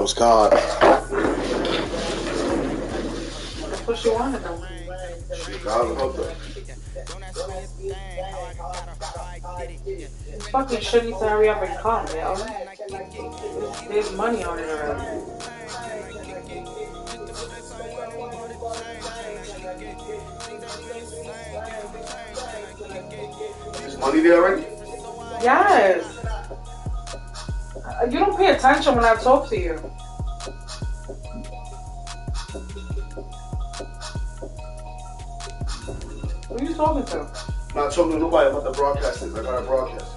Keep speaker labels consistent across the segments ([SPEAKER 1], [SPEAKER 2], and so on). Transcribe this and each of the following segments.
[SPEAKER 1] was God.
[SPEAKER 2] That's what she wanted though.
[SPEAKER 1] God help her.
[SPEAKER 2] This fucking shit needs to hurry up and come, yo. There's money on it already.
[SPEAKER 1] There's money there already?
[SPEAKER 2] Yes. You don't pay attention when I talk to you. Who are you talking to?
[SPEAKER 1] I'm not talking to nobody about the broadcasters. I got a broadcasters.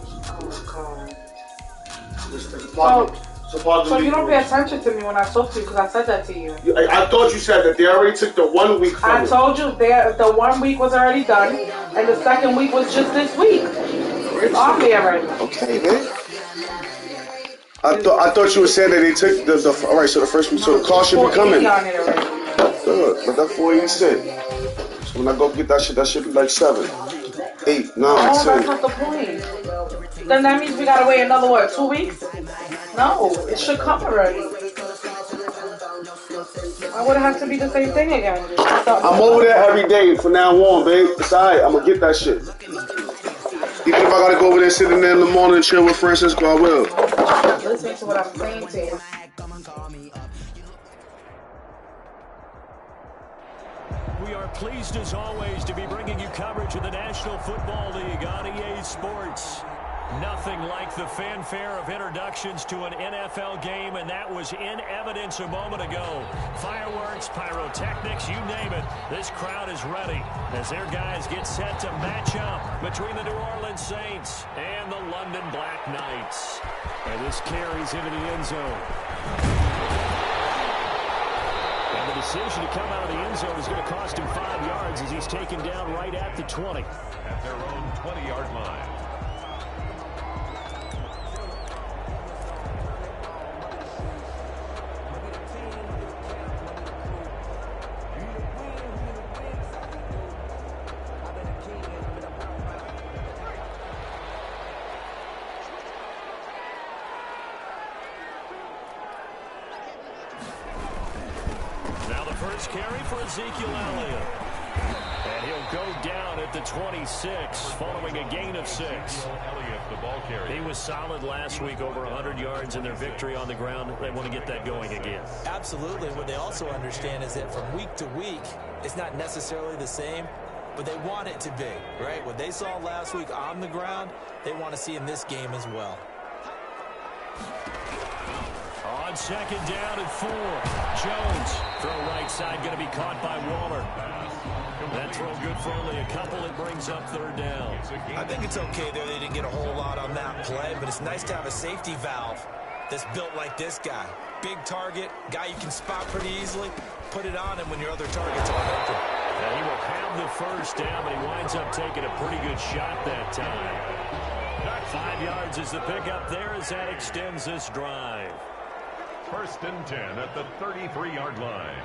[SPEAKER 2] Oh,
[SPEAKER 1] God.
[SPEAKER 2] So you don't pay attention to me when I talk to you because I said that to you.
[SPEAKER 1] I thought you said that they already took the 1 week from
[SPEAKER 2] I told you the 1 week was already done and the second week was just this week. It's on there right now.
[SPEAKER 1] Okay, man. I thought you were saying that they took the all right. So the first week, so the car should be coming. Good, but that's 486. So when I go get that should be like 7, 8, 9, 10.
[SPEAKER 2] Oh, that's not the point. Then that means we gotta wait another what, 2 weeks? No, it should come already. Why would it have to be the same thing again?
[SPEAKER 1] I'm over there every day from now on, babe. It's alright. I'm gonna get that shit. Even if I gotta go over there sitting there in the morning and chill with Francisco, I will.
[SPEAKER 2] Listen to what I'm saying to you.
[SPEAKER 3] We are pleased as always to be bringing you coverage of the National Football League on EA Sports. Nothing like the fanfare of introductions to an NFL game, and that was in evidence a moment ago. Fireworks, pyrotechnics, you name it. This crowd is ready as their guys get set to match up between the New Orleans Saints and the London Black Knights. And this carries into the end zone. And the decision to come out of the end zone is going to cost him 5 yards as he's taken down right at the 20.
[SPEAKER 4] At their own 20-yard line.
[SPEAKER 3] First carry for Ezekiel Elliott. And he'll go down at the 26 following a gain of 6.
[SPEAKER 4] Elliott, the ball carrier.
[SPEAKER 3] He was solid last week, over 100 yards in their victory on the ground. They want to get that going again.
[SPEAKER 5] Absolutely. What they also understand is that from week to week, it's not necessarily the same, but they want it to be, right? What they saw last week on the ground, they want to see in this game as well.
[SPEAKER 3] On second down and 4. Jones, throw right side, going to be caught by Waller. That throw good for only a couple. It brings up third down.
[SPEAKER 5] I think it's okay there. They didn't get a whole lot on that play, but it's nice to have a safety valve that's built like this guy. Big target, guy you can spot pretty easily. Put it on him when your other targets aren't open.
[SPEAKER 3] Now he will have the first down, but he winds up taking a pretty good shot that time. 5 yards is the pickup there as that extends this drive.
[SPEAKER 4] First and 10 at the 33-yard line.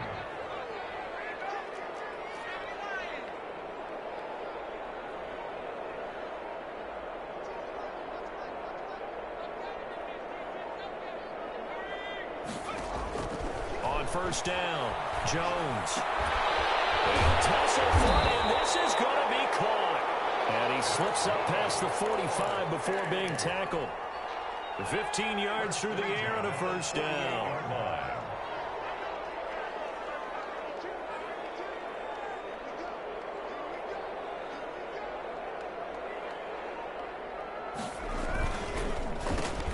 [SPEAKER 3] On first down, Jones. He'll tussle front, and this is going to be caught. And he slips up past the 45 before being tackled. 15 yards through the air and a first down.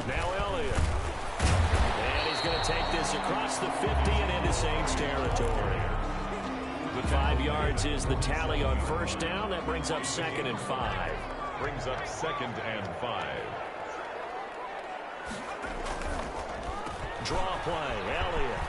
[SPEAKER 3] Now Elliott. And he's going to take this across the 50 and into Saints territory. 5 yards is the tally on first down. That brings up second and 5.
[SPEAKER 4] Brings up second and 5.
[SPEAKER 3] Draw play, Elliott.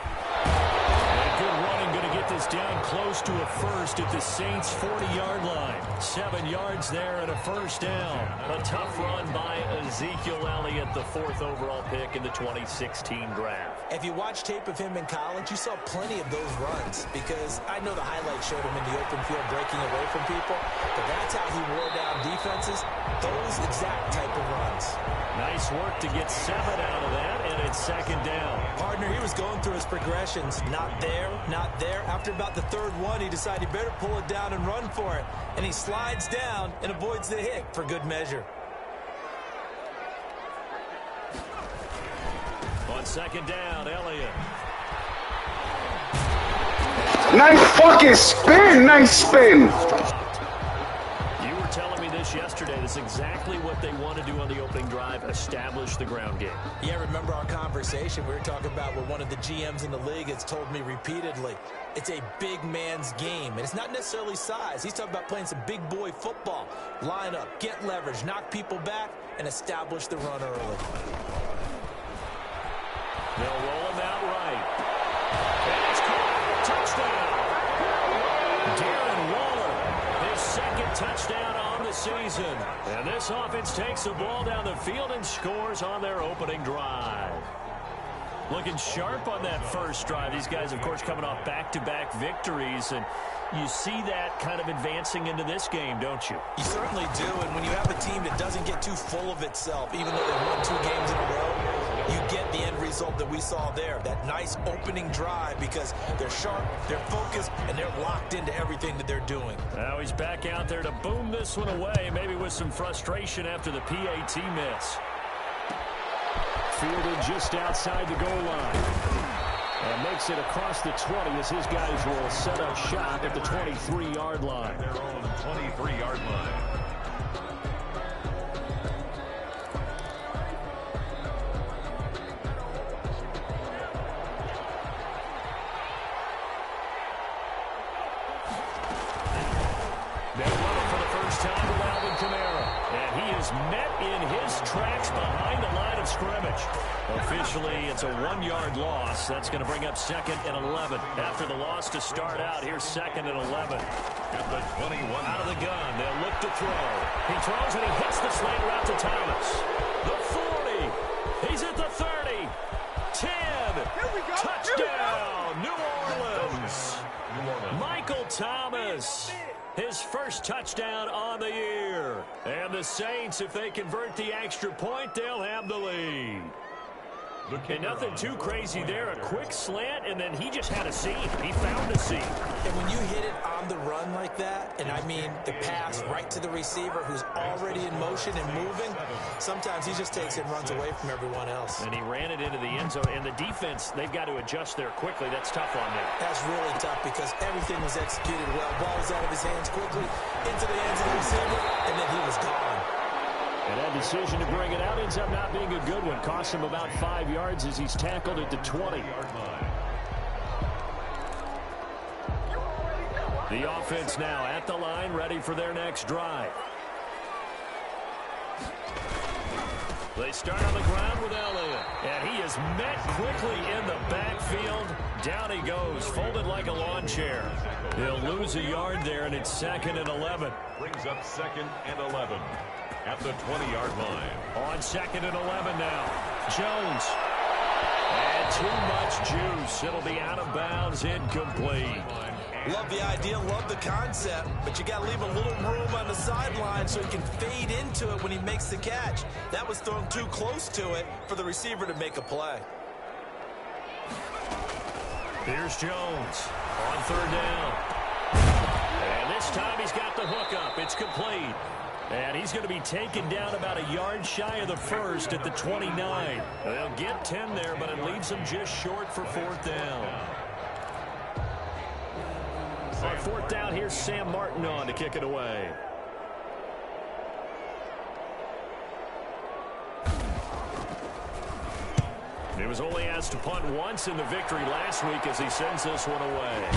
[SPEAKER 3] And good running, going to get this down close to a first at the Saints' 40-yard line. 7 yards there and a first down. A tough run by Ezekiel Elliott, the 4th overall pick in the 2016 draft.
[SPEAKER 5] If you watch tape of him in college, you saw plenty of those runs because I know the highlights showed him in the open field breaking away from people, but that's how he wore down defenses, those exact type of runs.
[SPEAKER 3] Nice work to get 7 out of that, and it's second down.
[SPEAKER 5] Partner, he was going through his progressions. Not there, not there. After about the third one, he decided he better pull it down and run for it. And he slides down and avoids the hit for good measure.
[SPEAKER 3] On second down, Elliott.
[SPEAKER 1] Nice fucking spin. Nice spin.
[SPEAKER 3] You were telling me this yesterday. This is exactly what they want to do on the opening drive, establish the ground game.
[SPEAKER 5] Yeah, remember our conversation? We were talking about what one of the GMs in the league has told me repeatedly. It's a big man's game, and it's not necessarily size. He's talking about playing some big boy football. Line up, get leverage, knock people back, and establish the run early.
[SPEAKER 3] They'll roll him out right. And it's caught. Touchdown. Darren Waller, his second touchdown on the season. And this offense takes the ball down the field and scores on their opening drive. Looking sharp on that first drive. These guys, of course, coming off back-to-back victories. And you see that kind of advancing into this game, don't you?
[SPEAKER 5] You certainly do. And when you have a team that doesn't get too full of itself, even though they won 2 games in a row, you get the end result that we saw there, that nice opening drive, because they're sharp, they're focused, and they're locked into everything that they're doing.
[SPEAKER 3] Now he's back out there to boom this one away, maybe with some frustration after the PAT miss. Fielded just outside the goal line. And makes it across the 20 as his guys will set up shop at the 23-yard line.
[SPEAKER 4] Their own 23-yard line.
[SPEAKER 3] Met in his tracks behind the line of scrimmage. Officially, it's a 1-yard loss. That's going to bring up 2nd and 11. After the loss to start out, here's 2nd and 11.
[SPEAKER 4] At the 21.
[SPEAKER 3] Out of the gun, they'll look to throw. He throws and he hits the slant route to Thomas. The 40. He's at the 30. 10. Touchdown, New Orleans. Michael Thomas. His first touchdown on the year. And the Saints, if they convert the extra point, they'll have the lead. And nothing too crazy there. A quick slant, and then he just had a seam. He found a seam.
[SPEAKER 5] And when you hit it on the run like that, and I mean the pass right to the receiver who's already in motion and moving, sometimes he just takes it and runs away from everyone else.
[SPEAKER 3] And he ran it into the end zone. And the defense, they've got to adjust there quickly. That's tough on them.
[SPEAKER 5] That's really tough because everything was executed well. Ball was out of his hands quickly, into the hands of the receiver, and then he was gone.
[SPEAKER 3] And that decision to bring it out ends up not being a good one. Cost him about 5 yards as he's tackled at the 20. The offense now at the line, ready for their next drive. They start on the ground with Elliott. And he is met quickly in the backfield. Down he goes, folded like a lawn chair. He'll lose a yard there, and it's 2nd and 11.
[SPEAKER 4] Brings up 2nd and 11. At the 20-yard line.
[SPEAKER 3] On 2nd and 11 now. Jones. And too much juice. It'll be out of bounds, incomplete.
[SPEAKER 5] Love the idea, love the concept, but you got to leave a little room on the sideline so he can fade into it when he makes the catch. That was thrown too close to it for the receiver to make a play.
[SPEAKER 3] Here's Jones on 3rd down. And this time he's got the hook up. It's complete. And he's going to be taken down about a yard shy of the first at the 29. They'll get 10 there, but it leaves them just short for 4th down. On 4th down, here's Sam Martin on to kick it away. He was only asked to punt once in the victory last week as he sends this one away.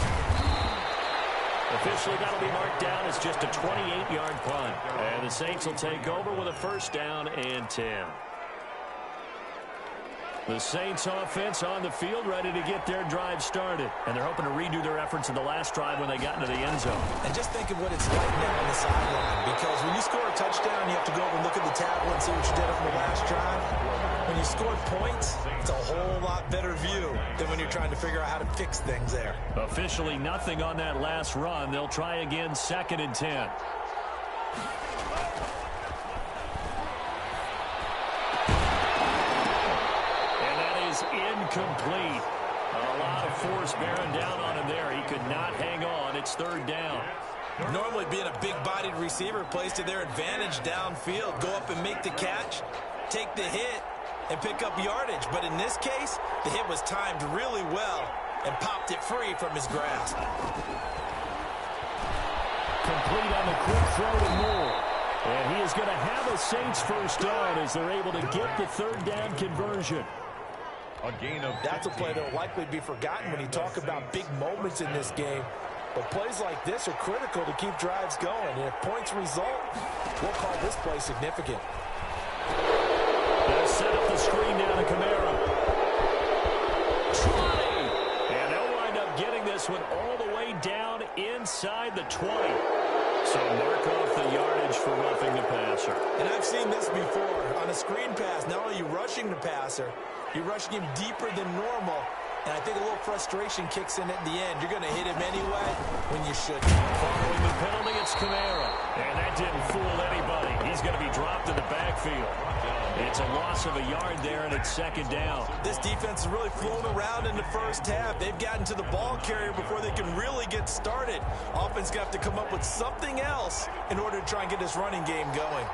[SPEAKER 3] Officially, that'll be marked down as just a 28-yard punt. And the Saints will take over with a 1st down and 10. The Saints offense on the field ready to get their drive started. And they're hoping to redo their efforts in the last drive when they got into the end zone.
[SPEAKER 5] And just think of what it's like now on the sideline. Because when you score a touchdown, you have to go over and look at the tablet and see what you did on the last drive. When you score points, it's a whole lot better view than when you're trying to figure out how to fix things there.
[SPEAKER 3] Officially nothing on that last run. They'll try again 2nd and 10. incomplete. A lot of force bearing down on him there. He could not hang on. It's third down.
[SPEAKER 5] Normally being a big-bodied receiver plays to their advantage downfield. Go up and make the catch, take the hit, and pick up yardage. But in this case, the hit was timed really well and popped it free from his grasp.
[SPEAKER 3] Complete on the quick throw to Moore. And he is going to have a Saints first down as they're able to get the third down conversion.
[SPEAKER 4] A gain of
[SPEAKER 5] That's a play that will likely be forgotten when you talk about big moments in this game. But plays like this are critical to keep drives going. And if points result, we'll call this play significant.
[SPEAKER 3] They'll set up the screen down to Kamara. 20! And they'll wind up getting this one all the way down inside the 20. So mark off the yardage for roughing the passer.
[SPEAKER 5] And I've seen this before. On a screen pass, not only are you rushing the passer, you're rushing him deeper than normal. And I think a little frustration kicks in at the end. You're going to hit him anyway when you shouldn't.
[SPEAKER 3] Following the penalty, it's Kamara. And that didn't fool anybody. He's going to be dropped in the backfield. It's a loss of a yard there, and it's second down.
[SPEAKER 5] This defense has really flown around in the first half. They've gotten to the ball carrier before they can really get started. Offense got to come up with something else in order to try and get this running game going.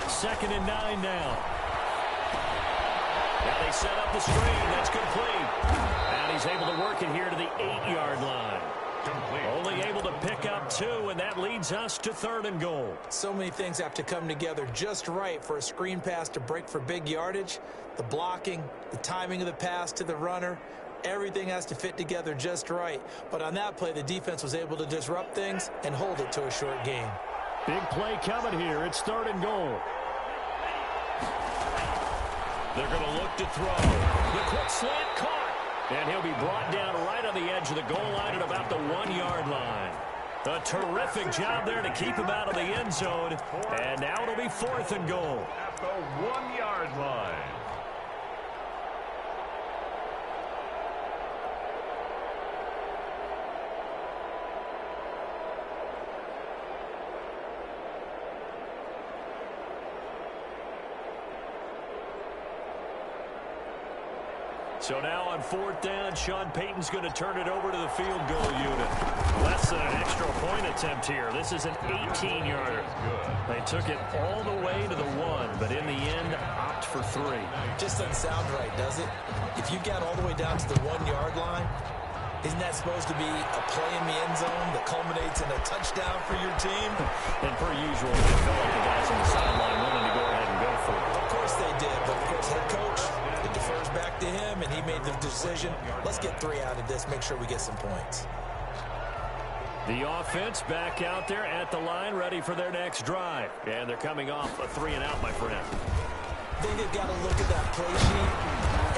[SPEAKER 3] Second and 9 now. Now they set up the screen. That's complete. And he's able to work it here to the 8-yard line. Complete. Only able to pick up 2, and that leads us to third and goal.
[SPEAKER 5] So many things have to come together just right for a screen pass to break for big yardage. The blocking, the timing of the pass to the runner, everything has to fit together just right. But on that play, the defense was able to disrupt things and hold it to a short gain.
[SPEAKER 3] Big play coming here. It's third and goal. They're going to look to throw. The quick slant caught. And he'll be brought down right on the edge of the goal line at about the 1-yard line. A terrific job there to keep him out of the end zone. And now it'll be fourth and goal.
[SPEAKER 4] at the 1-yard line.
[SPEAKER 3] So now on fourth down, Sean Payton's going to turn it over to the field goal unit. Less than an extra point attempt here. This is an 18-yarder. They took it all the way to the 1, but in the end, opt for 3.
[SPEAKER 5] Just doesn't sound right, does it? If you got all the way down to the 1-yard line, isn't that supposed to be a play in the end zone that culminates in a touchdown for your team?
[SPEAKER 3] And per usual, they felt like the guys on the sideline wanted to go ahead and go for it.
[SPEAKER 5] Of course they did, but of course head coach, it defers back to him, and he made the decision. Let's get 3 out of this, make sure we get some points.
[SPEAKER 3] The offense back out there at the line, ready for their next drive. And they're coming off a 3-and-out, my friend.
[SPEAKER 5] I think they've got to look at that play sheet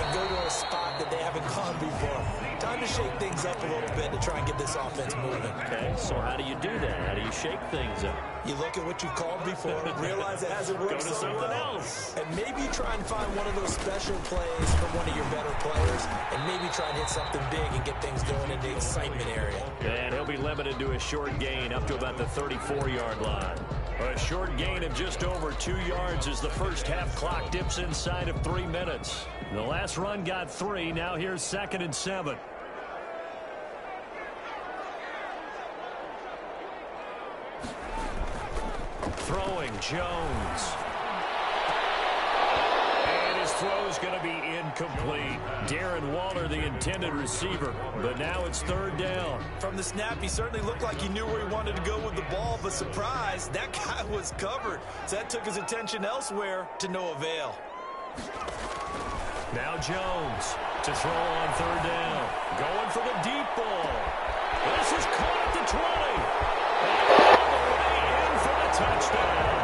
[SPEAKER 5] and go to a spot that they haven't gone before. Time to shake things up a little bit to try and get this offense moving.
[SPEAKER 3] Okay, so how do you do that? How do you shake things up?
[SPEAKER 5] You look at what you called before, realize it hasn't worked
[SPEAKER 3] Go to
[SPEAKER 5] so
[SPEAKER 3] something
[SPEAKER 5] well,
[SPEAKER 3] else.
[SPEAKER 5] and maybe try and find one of those special plays from one of your better players, and maybe try and hit something big and get things going in the excitement area.
[SPEAKER 3] And he'll be limited to a short gain up to about the 34-yard line. A short gain of just over 2 yards as the first half clock dips inside of 3 minutes. The last run got 3. Now here's 2nd and 7. Throwing Jones. And his throw's going to be incomplete. Darren Waller, the intended receiver. But now it's 3rd down.
[SPEAKER 5] From the snap, he certainly looked like he knew where he wanted to go with the ball, but surprise, that guy was covered. So that took his attention elsewhere to no avail.
[SPEAKER 3] Now Jones to throw on 3rd down. Going for the deep ball. This is caught at the 20. And all the way in for the touchdown.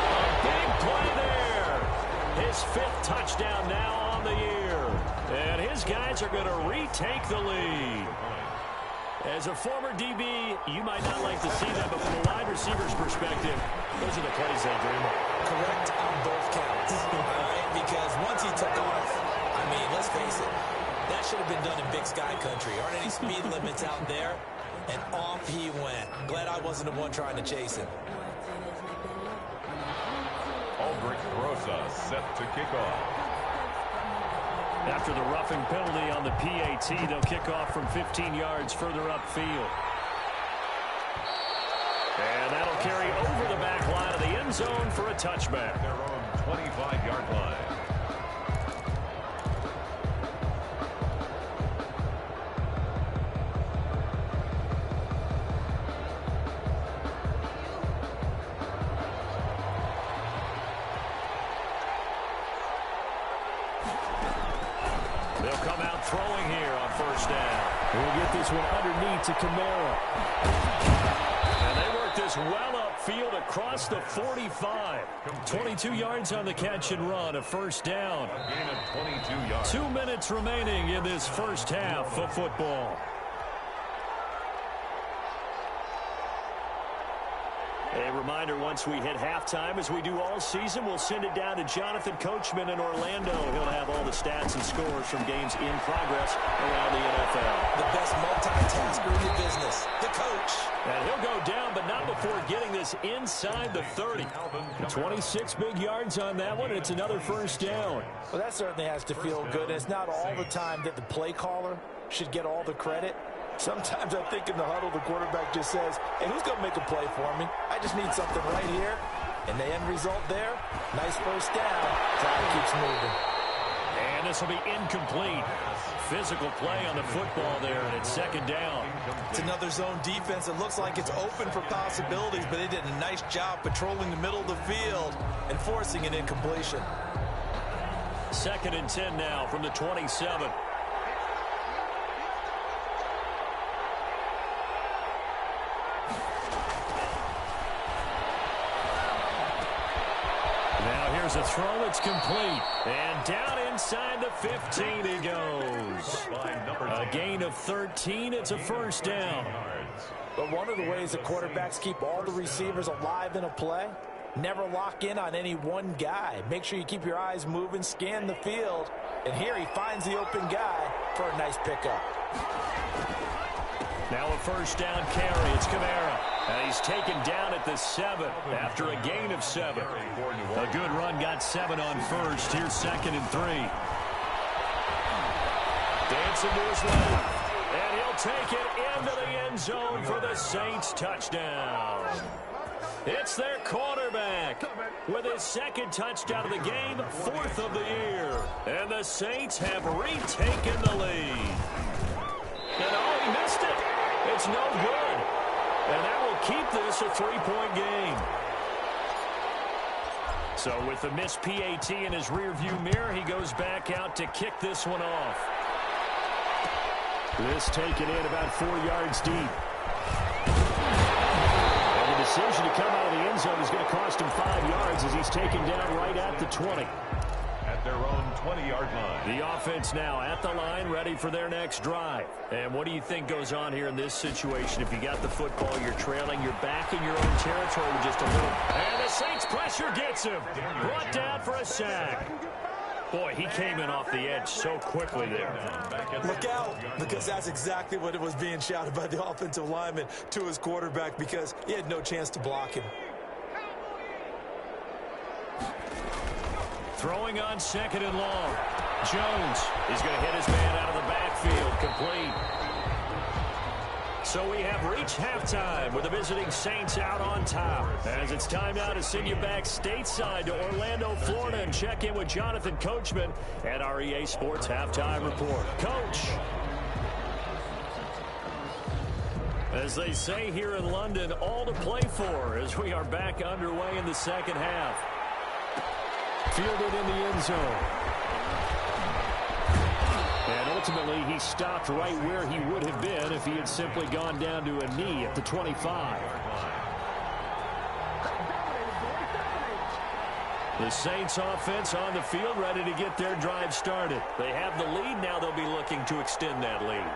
[SPEAKER 3] A big play there. His 5th touchdown now on the year. And his guys are going to retake the lead. As a former DB, you might not like to see that, but from a wide receiver's perspective, those are the plays they dream of.
[SPEAKER 5] Correct on both counts. All right, because once he took off, I mean, let's face it, that should have been done in Big Sky country. Aren't any speed limits out there? And off he went. Glad I wasn't the one trying to chase him.
[SPEAKER 4] All great growth Tulsa set to kick off.
[SPEAKER 3] After the roughing penalty on the PAT, they'll kick off from 15 yards further upfield. And that'll carry over the back line of the end zone for a touchback.
[SPEAKER 4] Their own 25-yard line.
[SPEAKER 3] They'll come out throwing here on first down. We'll get this one underneath to Kamara. And they work this well upfield across the 45. 22 yards on the catch and run, a first down.
[SPEAKER 4] A gain of 22 yards.
[SPEAKER 3] 2 minutes remaining in this first half of football. A reminder, once we hit halftime, as we do all season, we'll send it down to Jonathan Coachman in Orlando. He'll have all the stats and scores from games in progress around the NFL.
[SPEAKER 5] The best multitasker in the business, the coach.
[SPEAKER 3] And he'll go down, but not before getting this inside the 30. 26 big yards on that one, and it's another first down.
[SPEAKER 5] Well, that certainly has to feel good. And it's not all the time that the play caller should get all the credit. Sometimes I think in the huddle, the quarterback just says, hey, who's going to make a play for me? I just need something right here. And the end result there, nice first down. Clock keeps moving.
[SPEAKER 3] And this will be incomplete. Physical play on the football there, and it's second down.
[SPEAKER 5] It's another zone defense. It looks like it's open for possibilities, but they did a nice job patrolling the middle of the field and forcing an incompletion.
[SPEAKER 3] 2nd and 10 now from the 27. Here's a throw, it's complete. And down inside the 15 he goes. A gain of 13, it's a first down.
[SPEAKER 5] But one of the ways the quarterbacks keep all the receivers alive in a play, never lock in on any one guy. Make sure you keep your eyes moving, scan the field. And here he finds the open guy for a nice pickup.
[SPEAKER 3] Now a first down carry, it's Kamara. And he's taken down at the 7 after a gain of 7. A good run, got 7 on first. Here's 2nd and 3. Dancing to his left. And he'll take it into the end zone for the Saints touchdown. It's their quarterback with his 2nd touchdown of the game, 4th of the year. And the Saints have retaken the lead. And oh, he missed it. It's no good. And that will keep this a 3-point game. So with the missed PAT in his rearview mirror, he goes back out to kick this one off. This taken in about 4 yards deep. And the decision to come out of the end zone is going to cost him 5 yards as he's taken down right at the 20.
[SPEAKER 4] At their own 20-yard line.
[SPEAKER 3] The offense now at the line, ready for their next drive. And what do you think goes on here in this situation? If you got the football, you're trailing, you're back in your own territory with just a little. And the Saints pressure gets him. Brought down for a sack. Boy, he came in off the edge so quickly there.
[SPEAKER 5] Look out, because that's exactly what it was being shouted by the offensive lineman to his quarterback, because he had no chance to block him.
[SPEAKER 3] Throwing on 2nd and long. Jones is going to hit his man out of the backfield. Complete. So we have reached halftime with the visiting Saints out on top. As it's time now to send you back stateside to Orlando, Florida, and check in with Jonathan Coachman at our EA Sports Halftime Report. Coach. As they say here in London, all to play for as we are back underway in the second half. Fielded in the end zone. And ultimately, he stopped right where he would have been if he had simply gone down to a knee at the 25. The Saints offense on the field ready to get their drive started. They have the lead. Now they'll be looking to extend that lead.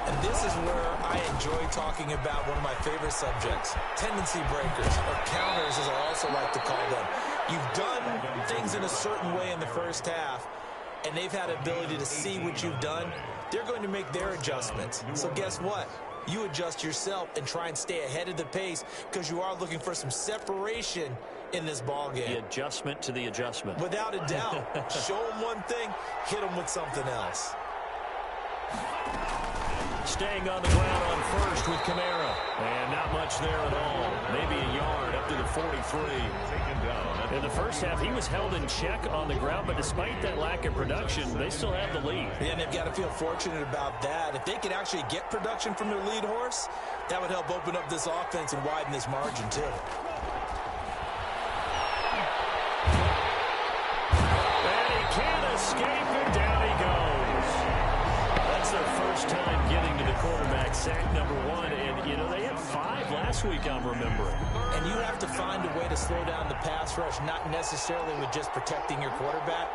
[SPEAKER 5] And this is where I enjoy talking about one of my favorite subjects, tendency breakers, or counters as I also like to call them. You've done things in a certain way in the first half, and they've had ability to see what you've done. They're going to make their adjustments. So guess what? You adjust yourself and try and stay ahead of the pace because you are looking for some separation in this ball game.
[SPEAKER 3] The adjustment to the adjustment.
[SPEAKER 5] Without a doubt. Show them one thing, hit them with something else.
[SPEAKER 3] Staying on the ground on first with Kamara. And not much there at all. Maybe a yard up to the 43. In the first half, he was held in check on the ground, but despite that lack of production, they still have the lead.
[SPEAKER 5] Yeah, and they've got to feel fortunate about that. If they could actually get production from their lead horse, that would help open up this offense and widen this margin, too.
[SPEAKER 3] And he can't escape, and down he goes. That's their first time getting to the quarterback, sack number 1. And, you know, they had 5 last week, I'm remembering.
[SPEAKER 5] And you have to find a way to slow down the pass rush, not necessarily with just protecting your quarterback,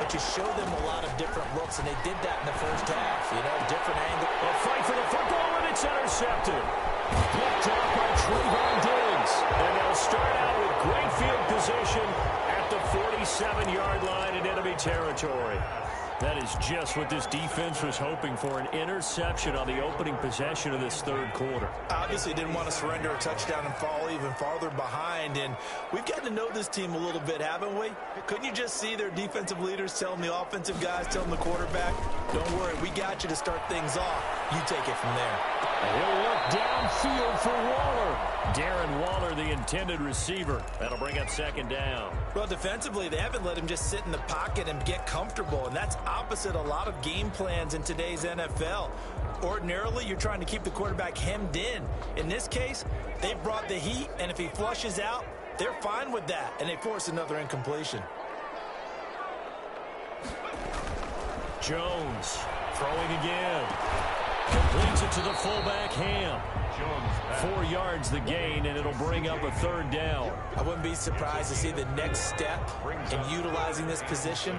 [SPEAKER 5] but you show them a lot of different looks, and they did that in the first half. You know, different angle.
[SPEAKER 3] A fight for the football, and it's intercepted. Picked off by Trayvon Diggs. And they'll start out with great field position at the 47-yard line in enemy territory. That is just what this defense was hoping for, an interception on the opening possession of this third quarter.
[SPEAKER 5] Obviously didn't want to surrender a touchdown and fall even farther behind, and we've gotten to know this team a little bit, haven't we? Couldn't you just see their defensive leaders telling the offensive guys, telling the quarterback, don't worry, we got you to start things off. You take it from there.
[SPEAKER 3] He'll look downfield for Waller. Darren Waller, the intended receiver. That'll bring up second down.
[SPEAKER 5] Well, defensively, they haven't let him just sit in the pocket and get comfortable, and that's opposite a lot of game plans in today's NFL. Ordinarily, you're trying to keep the quarterback hemmed in. In this case, they brought the heat, and if he flushes out, they're fine with that, and they force another incompletion.
[SPEAKER 3] Jones throwing again. Completes it to the fullback, Ham. 4 yards the gain, and it'll bring up a third down.
[SPEAKER 5] I wouldn't be surprised to see the next step in utilizing this position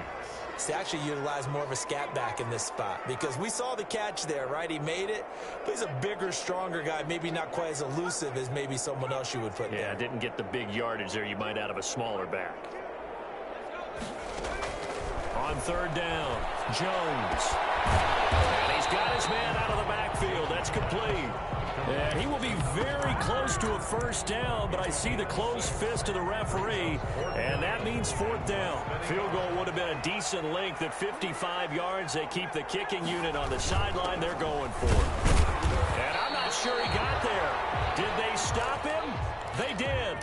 [SPEAKER 5] is to actually utilize more of a scat back in this spot, because we saw the catch there, right? He made it, but he's a bigger, stronger guy, maybe not quite as elusive as maybe someone else you would put there.
[SPEAKER 3] Yeah, didn't get the big yardage there you might out of a smaller back. On third down, Jones. And he's got his man out of the backfield. That's complete. And he will be very close to a first down, but I see the closed fist of the referee, and that means fourth down. Field goal would have been a decent length at 55 yards. They keep the kicking unit on the sideline. They're going for it. And I'm not sure he got there. Did they stop him? They did.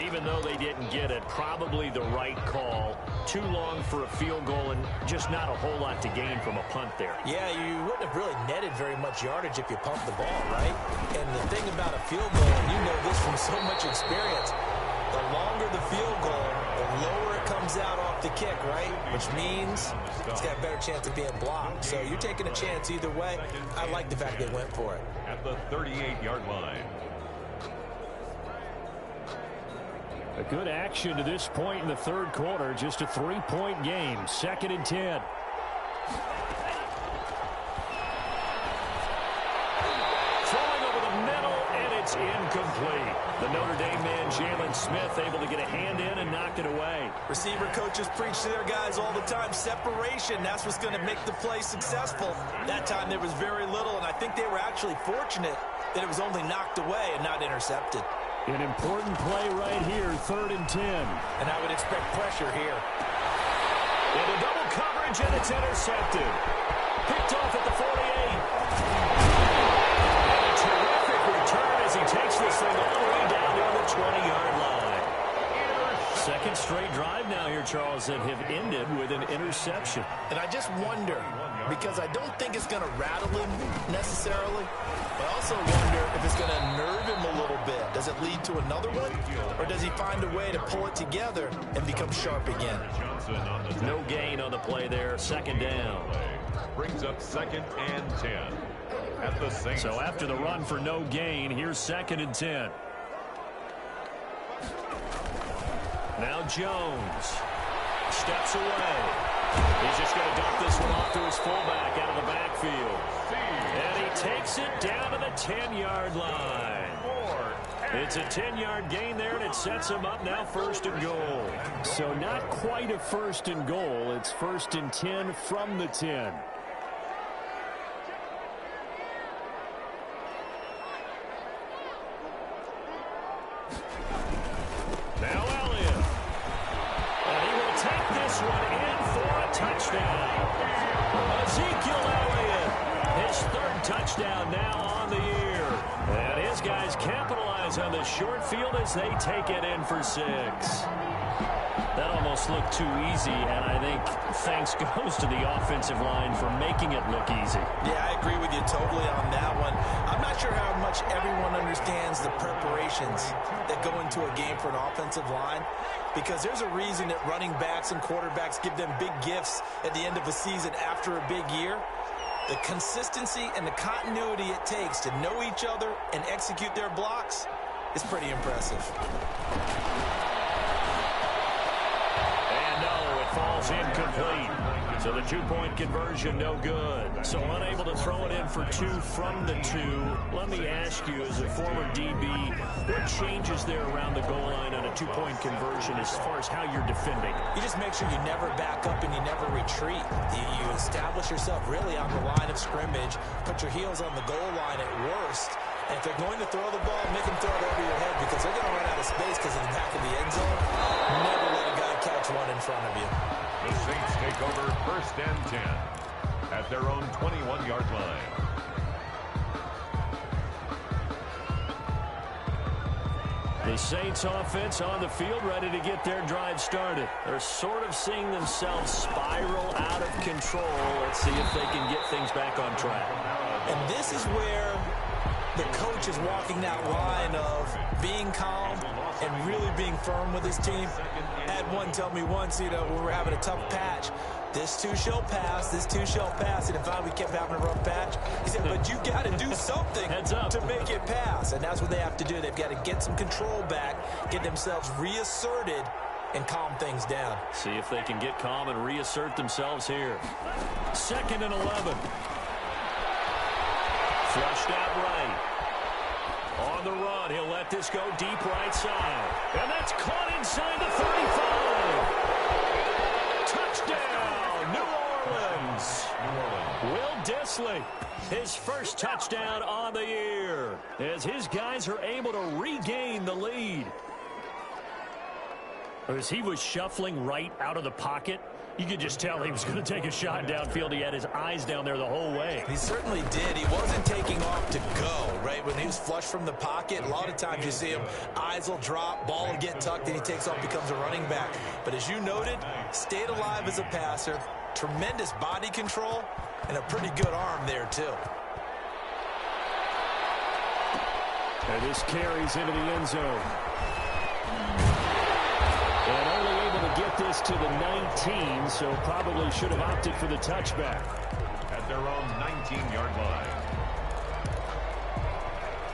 [SPEAKER 3] Even though they didn't get it, probably the right call. Too long for a field goal and just not a whole lot to gain from a punt there.
[SPEAKER 5] Yeah, you wouldn't have really netted very much yardage if you pumped the ball, right? And the thing about a field goal, and you know this from so much experience, the longer the field goal, the lower it comes out off the kick, right? Which means it's got a better chance of being blocked. So you're taking a chance either way. I like the fact they went for it.
[SPEAKER 4] At the 38-yard line.
[SPEAKER 3] A good action to this point in the third quarter. Just a 3-point game. 2nd and 10. Throwing over the middle, and it's incomplete. The Notre Dame man, Jalen Smith, able to get a hand in and knock it away.
[SPEAKER 5] Receiver coaches preach to their guys all the time. Separation, that's what's going to make the play successful. That time there was very little, and I think they were actually fortunate that it was only knocked away and not intercepted.
[SPEAKER 3] An important play right here, 3rd and 10.
[SPEAKER 5] And I would expect pressure here.
[SPEAKER 3] Into double coverage, and it's intercepted. Picked off at the 48. And a terrific return as he takes this thing all the way down to the 20-yard line. Second straight drive now here, Charles, that have ended with an interception.
[SPEAKER 5] And I just wonder, because I don't think it's going to rattle him necessarily, but I also wonder if it's going to nerve him a little bit. Does it lead to another one? Or does he find a way to pull it together and become sharp again?
[SPEAKER 3] No gain on the play there. 2nd down.
[SPEAKER 4] Brings up 2nd and 10. At the Saints.
[SPEAKER 3] So after the run for no gain, here's 2nd and 10. Now Jones steps away. He's just going to dump this one off to his fullback out of the backfield. And he takes it down to the 10-yard line. It's a 10-yard gain there, and it sets him up now 1st and goal. So not quite a 1st and goal. It's 1st and 10 from the 10. Now touchdown now on the year. And his guys capitalize on the short field as they take it in for 6. That almost looked too easy, and I think thanks goes to the offensive line for making it look easy.
[SPEAKER 5] Yeah, I agree with you totally on that one. I'm not sure how much everyone understands the preparations that go into a game for an offensive line, because there's a reason that running backs and quarterbacks give them big gifts at the end of a season after a big year. The consistency and the continuity it takes to know each other and execute their blocks is pretty impressive.
[SPEAKER 3] Falls incomplete. So the two-point conversion no good. So unable to throw it in for 2 from the 2. Let me ask you, as a former DB, what changes there around the goal line on a two-point conversion as far as how you're defending?
[SPEAKER 5] You just make sure you never back up and you never retreat. You establish yourself really on the line of scrimmage, put your heels on the goal line at worst. And if they're going to throw the ball, make them throw it over your head, because they're going to run out of space because of the back of the end zone. Never let a guy catch one in front of you.
[SPEAKER 4] The Saints take over 1st and 10 at their own 21-yard line.
[SPEAKER 3] The Saints offense on the field, ready to get their drive started. They're sort of seeing themselves spiral out of control. Let's see if they can get things back on track.
[SPEAKER 5] And this is where the coach is walking that line of being calm and really being firm with his team. I had one tell me once, when we're having a tough patch, this too shall pass, this too shall pass. And if we kept having a rough patch, he said, but you got to do something to make it pass. And that's what they have to do. They've got to get some control back, get themselves reasserted, and calm things down.
[SPEAKER 3] See if they can get calm and reassert themselves here. 2nd and 11. Flushed out right. On the run, he'll let this go deep right side. And that's caught inside the 35. Touchdown, New Orleans. Will Dissly, his first touchdown on the year, as his guys are able to regain the lead. As he was shuffling right out of the pocket, you could just tell he was going to take a shot downfield. He had his eyes down there the whole way.
[SPEAKER 5] He certainly did. He wasn't taking off to go, right? When he was flush from the pocket, a lot of times you see him, eyes will drop, ball will get tucked, and he takes off, becomes a running back. But as you noted, stayed alive as a passer, tremendous body control, and a pretty good arm there, too.
[SPEAKER 3] And this carries into the end zone. And only able to get this to the 19, so probably should have opted for the touchback.
[SPEAKER 4] At their own 19-yard line.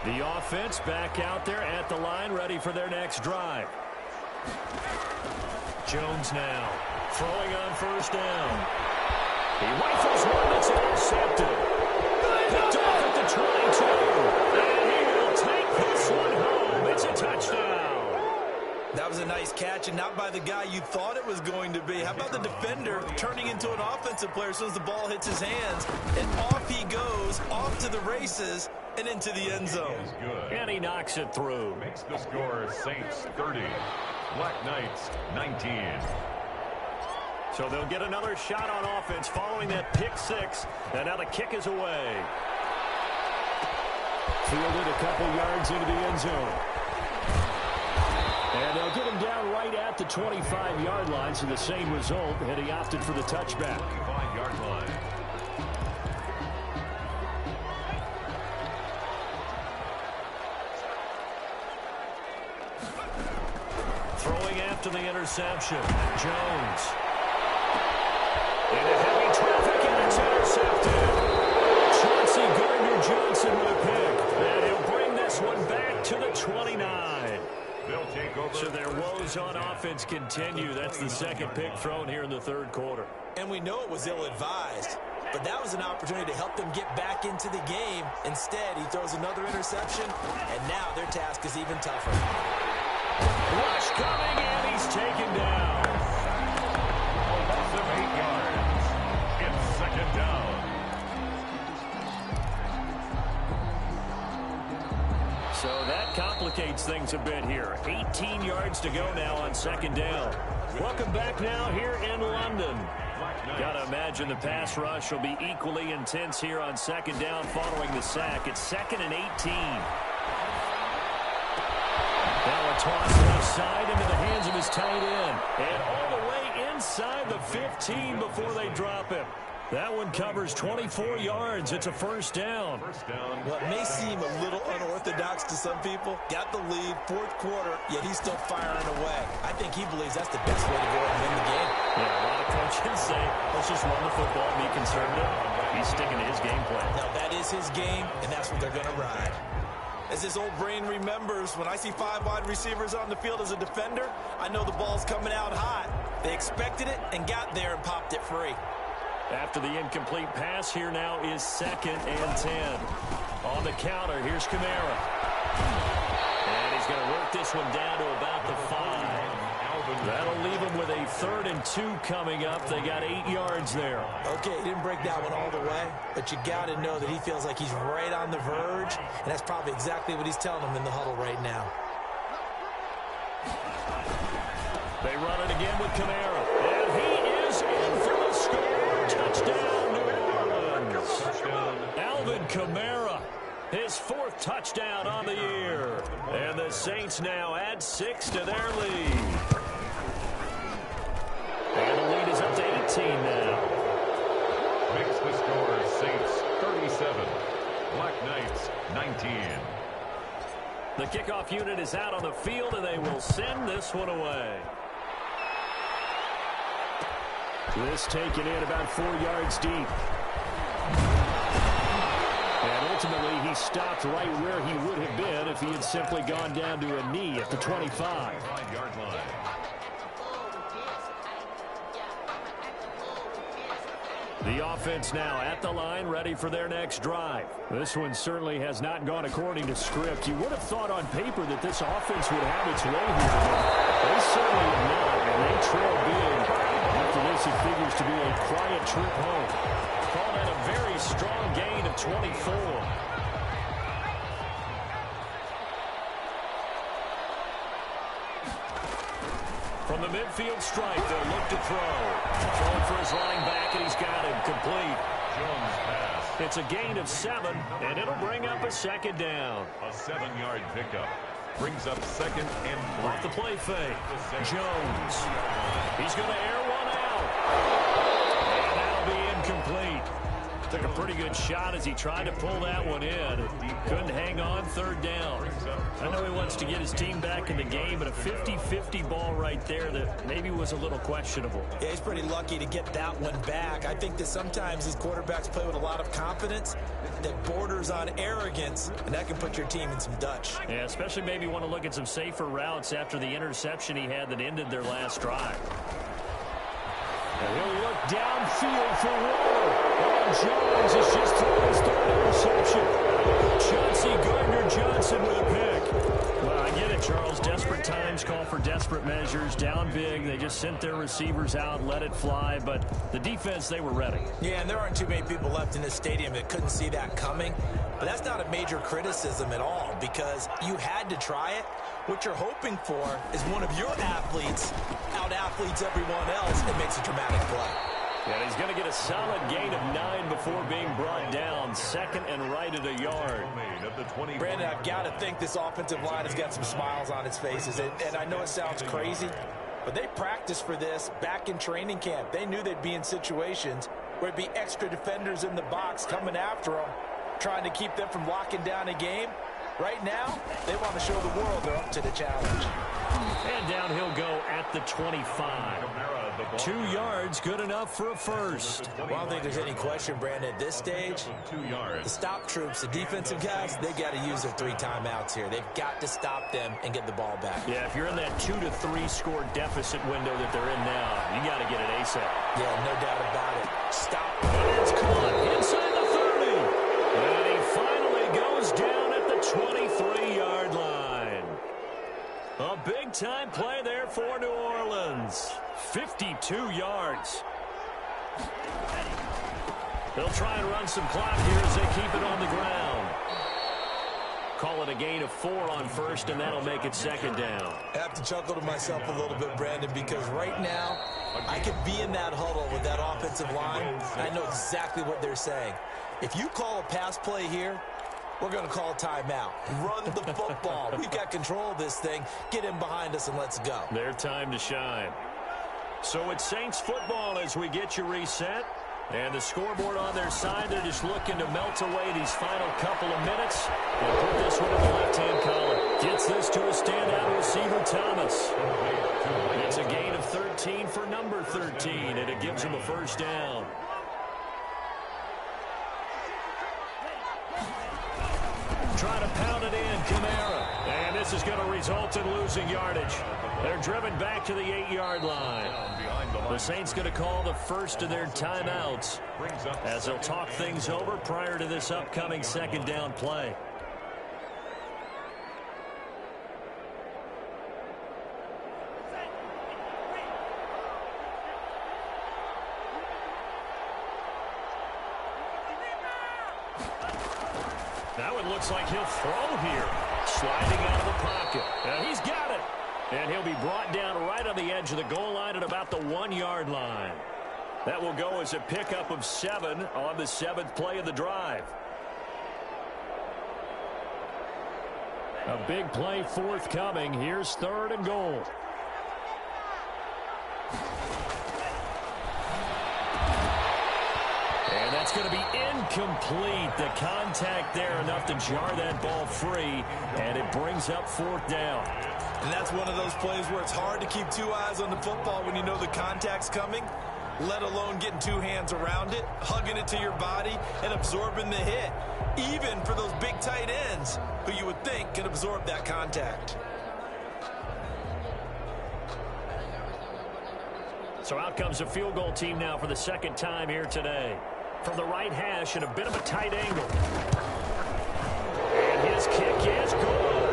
[SPEAKER 3] The offense back out there at the line, ready for their next drive. Jones now throwing on 1st down. He rifles one that's intercepted. Picked off at the 22. And he will take this one home. It's a touchdown.
[SPEAKER 5] That was a nice catch, and not by the guy you thought it was going to be. How about the defender turning into an offensive player as soon as the ball hits his hands, and off he goes, off to the races, and into the end zone.
[SPEAKER 3] And he knocks it through.
[SPEAKER 4] Makes the score Saints 30, Black Knights 19.
[SPEAKER 3] So they'll get another shot on offense following that pick 6, and now the kick is away. Fielded a couple yards into the end zone. And they'll get him down right at the 25-yard line, so the same result, and he opted for the touchback.
[SPEAKER 4] 25-yard line.
[SPEAKER 3] Throwing after the interception, Jones. Into heavy traffic, and it's intercepted. Chauncey Gardner-Johnson with a pick, and he'll bring this one back to the 29.
[SPEAKER 4] They'll take over.
[SPEAKER 3] So their woes on offense continue. That's the second pick thrown here in the 3rd quarter.
[SPEAKER 5] And we know it was ill-advised, but that was an opportunity to help them get back into the game. Instead, he throws another interception, and now their task is even tougher.
[SPEAKER 3] Rush coming, and he's taken down.
[SPEAKER 4] Loss of 8 yards. It's 2nd down.
[SPEAKER 3] So that complicates things a bit here. 18 yards to go now on 2nd down. Welcome back now here in London. Gotta imagine the pass rush will be equally intense here on second down following the sack. It's 2nd and 18. Now a toss left side into the hands of his tight end. And all the way inside the 15 before they drop him. That one covers 24 yards. It's a first down.
[SPEAKER 5] What may seem a little unorthodox to some people, got the lead, 4th quarter, yet he's still firing away. I think he believes that's the best way to go and win the game.
[SPEAKER 3] Yeah, a lot of coaches say, let's just run the football and be conservative. He's sticking to his game plan.
[SPEAKER 5] Now, that is his game, and that's what they're going to ride. As his old brain remembers, when I see 5 wide receivers on the field as a defender, I know the ball's coming out hot. They expected it and got there and popped it free.
[SPEAKER 3] After the incomplete pass, here now is 2nd and 10. On the counter, here's Kamara. And he's going to work this one down to about the 5. That'll leave him with a 3rd and 2 coming up. They got 8 yards there.
[SPEAKER 5] Okay, he didn't break that one all the way, but you got to know that he feels like he's right on the verge, and that's probably exactly what he's telling them in the huddle right now.
[SPEAKER 3] They run it again with Kamara. And he is in for the score. Touchdown, New Orleans. Alvin Kamara, his 4th touchdown on the year. And the Saints now add 6 to their lead. And the lead is up to 18 now.
[SPEAKER 4] Makes the score Saints 37, Black Knights 19.
[SPEAKER 3] The kickoff unit is out on the field, and they will send this one away. This taken in about 4 yards deep. And ultimately, he stopped right where he would have been if he had simply gone down to a knee at the 25.
[SPEAKER 4] 5-yard line.
[SPEAKER 3] The offense now at the line, ready for their next drive. This one certainly has not gone according to script. You would have thought on paper that this offense would have its way here, but they certainly have not, and they trail big. After this, it figures to be a quiet trip home. Call that a very strong gain of 24. From the midfield stripe, they'll look to throw. Throwing for his running back, and he's got him complete.
[SPEAKER 4] Jones pass.
[SPEAKER 3] It's a gain of 7, and it'll bring up a 2nd down.
[SPEAKER 4] A 7-yard pickup. Brings up 2nd and 3.
[SPEAKER 3] Off the play fake. Jones. He's going to air one out. And that'll be incomplete. Took a pretty good shot as he tried to pull that one in. Couldn't hang on, 3rd down. I know he wants to get his team back in the game, but a 50-50 ball right there that maybe was a little questionable.
[SPEAKER 5] Yeah, he's pretty lucky to get that one back. I think that sometimes these quarterbacks play with a lot of confidence that borders on arrogance, and that can put your team in some Dutch.
[SPEAKER 3] Yeah, especially maybe want to look at some safer routes after the interception he had that ended their last drive. And he'll look downfield for Waller. And Jones has just thrown his 3rd interception. Chauncey Gardner-Johnson with a pick. Well, I get it, Charles. Desperate times call for desperate measures. Down big, they just sent their receivers out, let it fly. But the defense, they were ready.
[SPEAKER 5] Yeah, and there aren't too many people left in this stadium that couldn't see that coming. But that's not a major criticism at all, because you had to try it. What you're hoping for is one of your athletes out-athletes everyone else and makes a dramatic play.
[SPEAKER 3] Yeah, he's going to get a solid gain of 9 before being brought down. 2nd and right at a yard.
[SPEAKER 5] Brandon, I've got to think this offensive line has got some smiles on its faces. And I know it sounds crazy, but they practiced for this back in training camp. They knew they'd be in situations where it'd be extra defenders in the box coming after them, trying to keep them from locking down a game. Right now, they want to show the world they're up to the challenge.
[SPEAKER 3] And down he'll go at the 25. 2 yards, good enough for a first.
[SPEAKER 5] Well, I don't think there's any question, Brandon, at this stage,
[SPEAKER 4] 2 yards.
[SPEAKER 5] the stop troops, the defensive guys, they got to use their 3 timeouts here. They've got to stop them and get the ball back.
[SPEAKER 3] Yeah, if you're in that 2 to 3 score deficit window that they're in now, you got to get it ASAP.
[SPEAKER 5] Yeah, no doubt about it. Stop.
[SPEAKER 3] And it's caught inside the 30. And he finally goes down at the 23-yard line. A big-time play there for New Orleans. 52 yards. They'll try and run some clock here as they keep it on the ground. Call it a gain of 4 on first, and that'll make it 2nd down.
[SPEAKER 5] I have to chuckle to myself a little bit, Brandon, because right now I could be in that huddle with that offensive line, and I know exactly what they're saying. If you call a pass play here, we're going to call a timeout. Run the football. We've got control of this thing. Get in behind us and let's go.
[SPEAKER 3] Their time to shine. So it's Saints football as we get you reset. And the scoreboard on their side, they're just looking to melt away these final couple of minutes and put this one in the left-hand column. Gets this to a standout receiver, Thomas. It's a gain of 13 for number 13, and it gives him a first down. Try to pound it in, Kamara. And this is going to result in losing yardage. They're driven back to the 8-yard line. The Saints going to call the first of their timeouts as they'll talk things over prior to this upcoming second down play. Now it looks like he'll throw here. Sliding out of the pocket. And he's got it. And he'll be brought down right on the edge of the goal line at about the 1-yard line. That will go as a pickup of 7 on the 7th play of the drive. A big play forthcoming. Here's 3rd and goal. And that's going to be incomplete. The contact there enough to jar that ball free, and it brings up 4th down.
[SPEAKER 5] And that's one of those plays where it's hard to keep 2 eyes on the football when you know the contact's coming, let alone getting 2 hands around it, hugging it to your body, and absorbing the hit, even for those big tight ends who you would think can absorb that contact.
[SPEAKER 3] So out comes a field goal team now for the second time here today. From the right hash and a bit of a tight angle. And his kick is good.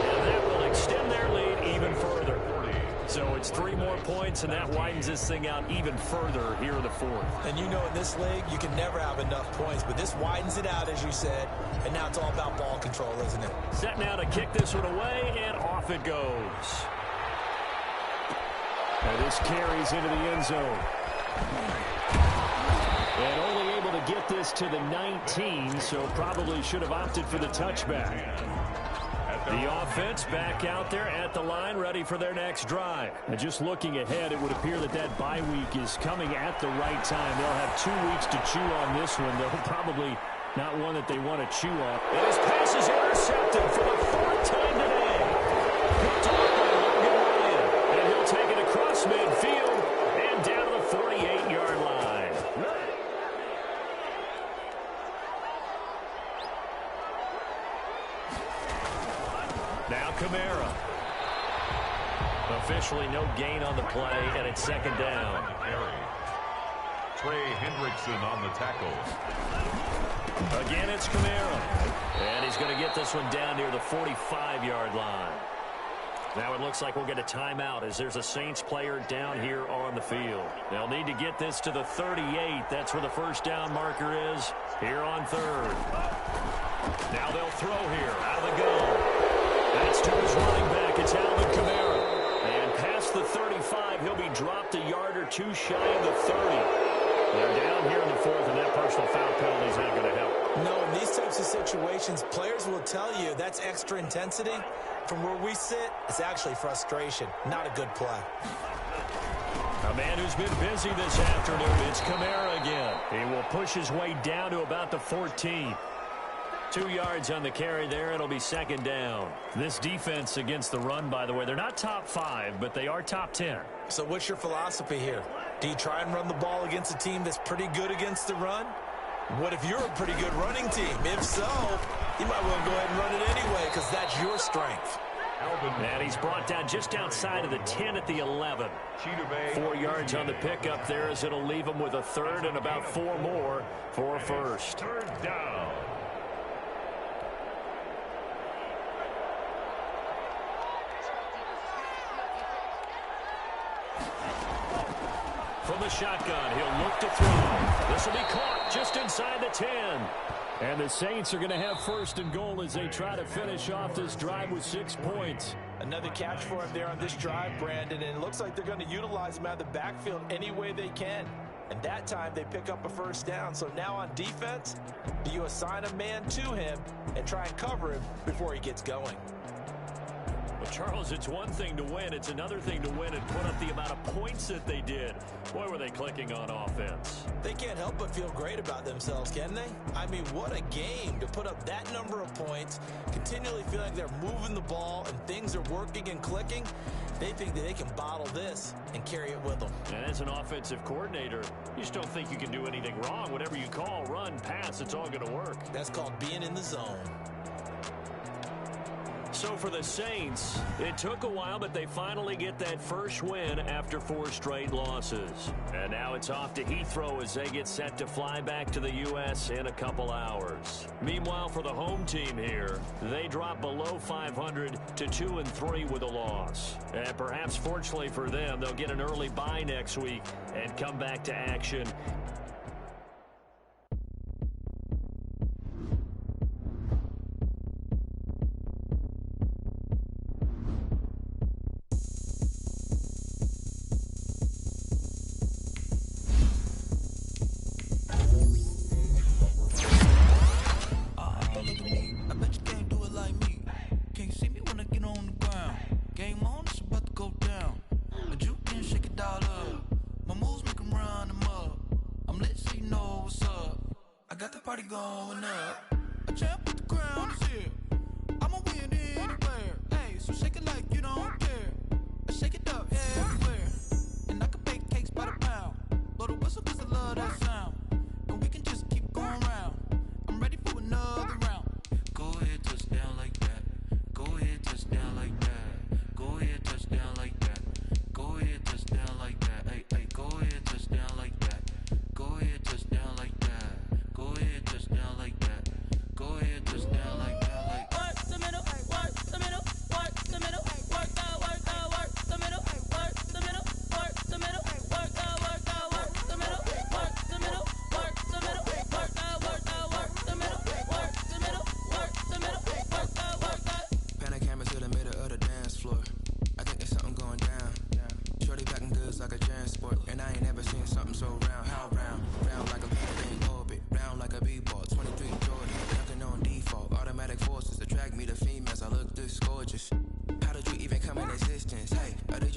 [SPEAKER 3] And that will extend their lead even further. So it's 3 more points, and that widens this thing out even further here in the 4th.
[SPEAKER 5] And you know in this league, you can never have enough points, but this widens it out, as you said, and now it's all about ball control, isn't it?
[SPEAKER 3] Set now to kick this one away, and off it goes. And this carries into the end zone. And only able to get this to the 19, so probably should have opted for the touchback. The offense back out there at the line, ready for their next drive. And just looking ahead, it would appear that that bye week is coming at the right time. They'll have 2 weeks to chew on this one. They'll probably not one that they want to chew on. And his pass is intercepted for the 4th time today. Picked off by Logan Ryan. And he'll take it across midfield and down to the 48-yard line. Now Kamara. Officially no gain on the play, and it's 2nd down.
[SPEAKER 4] Trey Hendrickson on the tackle.
[SPEAKER 3] Again, it's Kamara. And he's going to get this one down near the 45-yard line. Now it looks like we'll get a timeout as there's a Saints player down here on the field. They'll need to get this to the 38. That's where the first down marker is here on 3rd. Now they'll throw here out of the gun. That's to his running back. It's Alvin Kamara. And past the 35, he'll be dropped a yard or 2 shy of the 30. They're down here in the 4th, and that personal foul penalty is not going to help.
[SPEAKER 5] No, in these types of situations, players will tell you that's extra intensity. From where we sit, it's actually frustration. Not a good play.
[SPEAKER 3] A man who's been busy this afternoon, it's Kamara again. He will push his way down to about the 14. 2 yards on the carry there. It'll be 2nd down. This defense against the run, by the way, they're not top 5, but they are top 10.
[SPEAKER 5] So what's your philosophy here? Do you try and run the ball against a team that's pretty good against the run? What if you're a pretty good running team? If so, you might well go ahead and run it anyway because that's your strength.
[SPEAKER 3] And he's brought down just outside of the 10 at the 11. 4 yards on the pickup there as it'll leave him with a 3rd and about 4 more for a first.
[SPEAKER 4] 3rd down.
[SPEAKER 3] From the shotgun, he'll look to throw. This will be caught just inside the 10. And the Saints are going to have 1st and goal as they try to finish off this drive with 6 points.
[SPEAKER 5] Another catch for him there on this drive, Brandon, and it looks like they're going to utilize him out of the backfield any way they can. And that time they pick up a first down. So now on defense, do you assign a man to him and try and cover him before he gets going?
[SPEAKER 3] Well, Charles, it's one thing to win. It's another thing to win and put up the amount of points that they did. Boy, were they clicking on offense.
[SPEAKER 5] They can't help but feel great about themselves, can they? I mean, what a game to put up that number of points, continually feel like they're moving the ball and things are working and clicking. They think that they can bottle this and carry it with them.
[SPEAKER 3] And as an offensive coordinator, you just don't think you can do anything wrong. Whatever you call, run, pass, it's all going to work.
[SPEAKER 5] That's called being in the zone.
[SPEAKER 3] So for the Saints, it took a while, but they finally get that first win after 4 straight losses. And now it's off to Heathrow as they get set to fly back to the U.S. in a couple hours. Meanwhile, for the home team here, they drop below 500 to 2-3 with a loss. And perhaps fortunately for them, they'll get an early bye next week and come back to action.
[SPEAKER 6] Party going up. A champ with the crown is here. I'ma win anywhere. Hey, so shake it like you don't care. I shake it up everywhere. And I can bake cakes by the pound. Blow the whistle 'cause I love that sound.